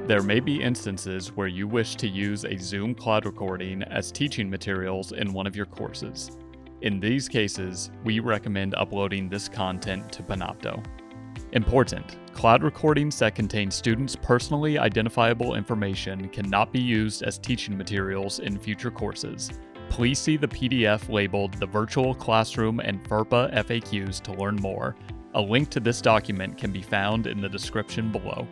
There may be instances where you wish to use a Zoom cloud recording as teaching materials in one of your courses. In these cases, we recommend uploading this content to Panopto. Important: cloud recordings that contain students' personally identifiable information cannot be used as teaching materials in future courses. Please see the PDF labeled The Virtual Classroom and FERPA FAQs to learn more. A link to this document can be found in the description below.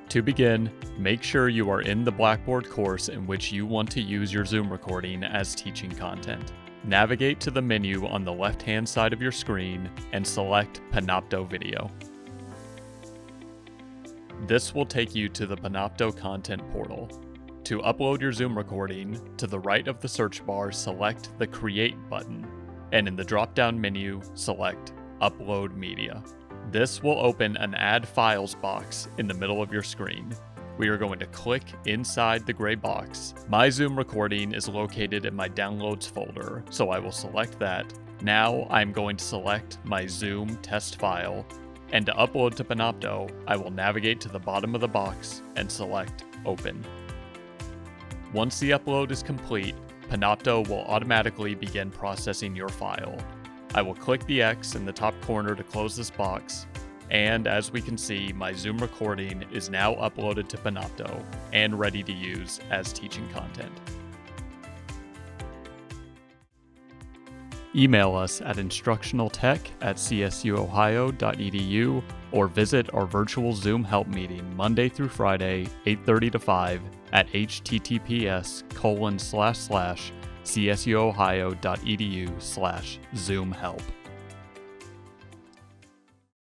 To begin, make sure you are in the Blackboard course in which you want to use your Zoom recording as teaching content. Navigate to the menu on the left-hand side of your screen and select Panopto Video. This will take you to the Panopto content portal. To upload your Zoom recording, to the right of the search bar, select the Create button, and in the drop-down menu, select Upload Media. This will open an Add Files box in the middle of your screen. We are going to click inside the gray box. My Zoom recording is located in my Downloads folder, so I will select that. Now I'm going to select my Zoom test file, and to upload to Panopto, I will navigate to the bottom of the box and select Open. Once the upload is complete, Panopto will automatically begin processing your file. I will click the X in the top corner to close this box, and as we can see, my Zoom recording is now uploaded to Panopto and ready to use as teaching content. Email us at instructionaltech@csuohio.edu or visit our virtual Zoom help meeting Monday through Friday, 8:30 to 5 at https://csuohio.edu/Zoom help.